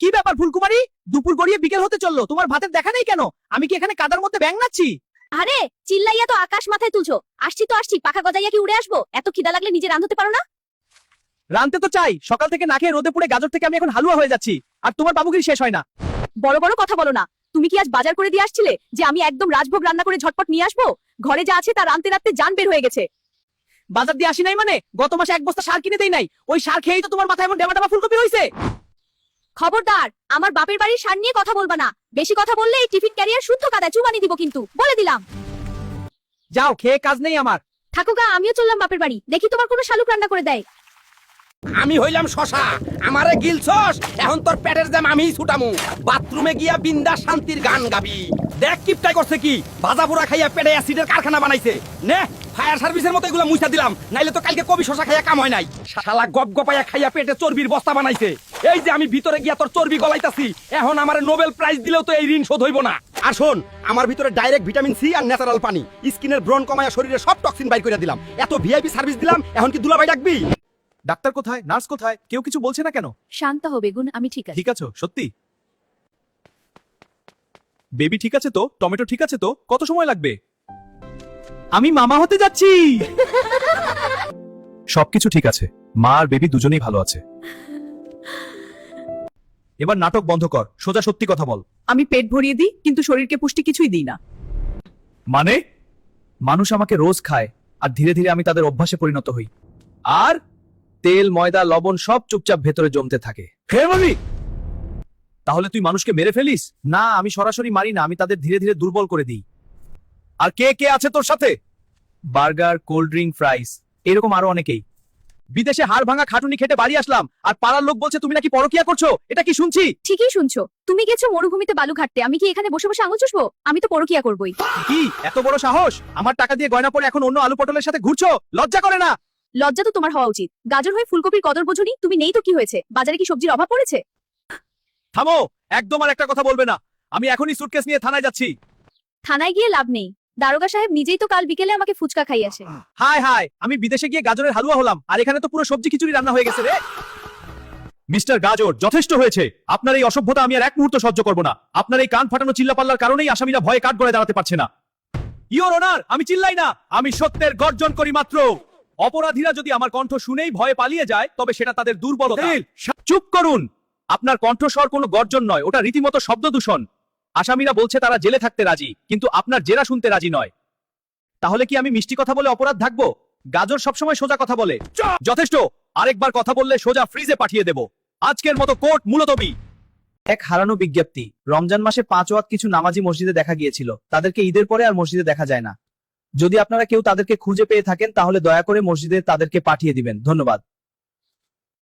কি ব্যাপার ফুলকুমারী, দুপুর গড়িয়ে বিকেল হতে চললো, তোমার ভাতের দেখা নেই কেন? আমি কি এখানে কাদার মধ্যে ব্যাং নাচ্ছি? আরে চিল্লাইয়া তো আকাশ মাথায় তুলছো। আসছি পাখা গজাইয়া কি উড়ে আসবো? এত খিদা লাগলে নিজে রাঁধতে পারো না? রানতে তো চাই, সকাল থেকে না খেয়ে রোদে পুড়ে গাজর থেকে আমি এখন হালুয়া হয়ে যাচ্ছি, আর তোমার বাবুগিরি শেষ হয় না। বড় বড় কথা বলো না। তুমি কি আজ বাজার করে দিয়ে আসছিলে যে আমি একদম রাজভোগ রান্না করে ঝটপট নিয়ে আসবো? ঘরে যা আছে তা রাঁধতে রাঁধতে জান বের হয়ে গেছে। বাজার দিয়ে আসি নাই মানে? গত মাসে এক বস্তা সার কিনে দেই নাই, ওই সার খেয়েই তো তোমার মাথায় এমন ডেবা ডেবা ফুলকপি হইছে। খবরদার, আমার বাপের বাড়ির সার নিয়ে কথা বলবা না। বেশি কথা বললে এই টিফিন ক্যারিয়ার শুদ্ধ কাদায় চুবানি দিব কিন্তু, বলে দিলাম। যাও, খেয়ে কাজ নেই আমার। থাকুগা, আমিও চললাম বাপের বাড়ি, দেখি তোমার কোনো শালুক রান্না করে দেয়। আমি হইলাম শশা, আমারে গিলছস, এখন তোর পেটের জ্যাম আমিই ছুটামু। বাথরুমে গিয়া বিন্দা শান্তির গান গাবি। দেখ কিপটাই করছে কি, ভাজা পোড়া খাইয়া পেটে অ্যাসিডের কারখানা বানাইছে। নে ফায়ার সার্ভিসের মতো এগুলা মুইছা দিলাম, নাইলে তো কালকে কবি শশা খাইয়া কাম হয় নাই। শালা গপ গপাইয়া খাইয়া পেটে চর্বির বস্তা বানাইছে। এই যে আমি ভিতরে গিয়া তোর চর্বি গলাইতাছি, এখন আমারে নোবেল প্রাইজ দিলেও তো এই ঋণ শোধ হইব না। আর শোন, আমার ভিতরে ডাইরেক্ট ভিটামিন সি আর ন্যাচারাল পানি, স্কিনের ব্রণ কমায়া শরীরে সব টক্সিন বাইর করে দিলাম। এত ভিআইপি সার্ভিস দিলাম, এখন কি দুলাভাই ডাকবি? ডাক্তার কোথায়, নার্স কোথায়, কেউ কিছু বলছে না কেন? শান্ত হবে গুণ, আমি ঠিক আছি। ঠিক আছো সত্যি? বেবি ঠিক আছে তো? টমেটো ঠিক আছে তো? কত সময় লাগবে? আমি মামা হতে যাচ্ছি। সবকিছু ঠিক আছে, মা আর বেবি দুজনেই ভালো আছে। এবার নাটক বন্ধ কর, সোজা সত্যি কথা বল। আমি পেট ভরিয়ে দিই কিন্তু শরীরকে পুষ্টি কিছুই দিই না। মানে? মানুষ আমাকে রোজ খায় আর ধীরে ধীরে আমি তাদের অভ্যাসে পরিণত হই, আর তেল ময়দা লবণ সব চুপচাপ ভেতরে জমতে থাকে। খেয়ে বলি, তাহলে তুই মানুষকে মেরে ফেলিস? না, আমি সরাসরি মারি না, আমি তাদের ধীরে ধীরে দুর্বল করে দিই। আর কে কে আছে তোর সাথে? বার্গার, কোল্ড ড্রিঙ্ক, ফ্রাইস, এরকম আরো অনেকেই। বিদেশে হাড় ভাঙা খাটুনি খেটে বাড়ি আসলাম, আর পাড়ার লোক বলছে তুমি নাকি পরকিয়া করছো। এটা কি শুনছি? ঠিকই শুনছো, তুমি গেছো মরুভূমিতে বালু ঘাটতে, আমি কি এখানে বসে বসে আঙুল চুষবো? আমি তো পরকিয়া করবই। কি এত বড় সাহস? আমার টাকা দিয়ে গয়না পরে এখন অন্য আলু পটলের সাথে ঘুরছো, লজ্জা করে না? লজ্জা তো তোমার হওয়া উচিত। গাজর হয়ে ফুলকপির কদর বোঝনি? তুমি নেই তো কি হয়েছে? বাজারে কি সবজির অভাব পড়েছে? থামো, একদম আর একটা কথা বলবে না। আমি এখনই সুটকেস নিয়ে থানায় যাচ্ছি। থানায় গিয়ে লাভ নেই, দারোগা সাহেব নিজেই তো কাল বিকেলে আমাকে ফুচকা খাই আসে। হাই হাই, আমি বিদেশে গিয়ে গাজরের হালুয়া হলাম, আর এখানে তো পুরো সবজি খিচুড়ি রান্না হয়ে গেছে রে। মিস্টার গাজর, যথেষ্ট হয়েছে। আপনার এই অসভ্যতা আমি আর এক মুহূর্ত সহ্য করব না। আপনার এই কান ফাটানো চিল্লাপাল্লার কারণেই আসামিরা ভয়ে কাঠ গড়ায় দাঁড়াতে পারছে না। ইওর অনার, আমি চিল্লাই না, আমি সত্যের গর্জন করি মাত্র। অপরাধীরা যদি আমার কণ্ঠ শুনেই ভয়ে পালিয়ে যায়, তবে সেটা তাদের দুর্বলতা। চুপ করুন, আপনার কণ্ঠস্বর কোনো গর্জন নয়, ওটা রীতিমতো শব্দ দূষণ। আসামিরা বলছে তারা জেলে থাকতে রাজি, কিন্তু আপনার জেরা শুনতে রাজি নয়। তাহলে কি আমি মিষ্টি কথা বলে অপরাধ ঢাকবো? গাজর সবসময় সোজা কথা বলে। যথেষ্ট, আরেকবার কথা বললে সোজা ফ্রিজে পাঠিয়ে দেব। আজকের মতো কোর্ট মুলতবি। এক হারানো বিজ্ঞপ্তি। রমজান মাসে 5 ওয়াক্ত কিছু নামাজি মসজিদে দেখা গিয়েছিল, তাদেরকে ঈদের পরে আর মসজিদে দেখা যায় না। যদি আপনারা কেউ তাদেরকে খুঁজে পেয়ে থাকেন তাহলে দয়া করে মসজিদে তাদেরকে পাঠিয়ে দিবেন। ধন্যবাদ।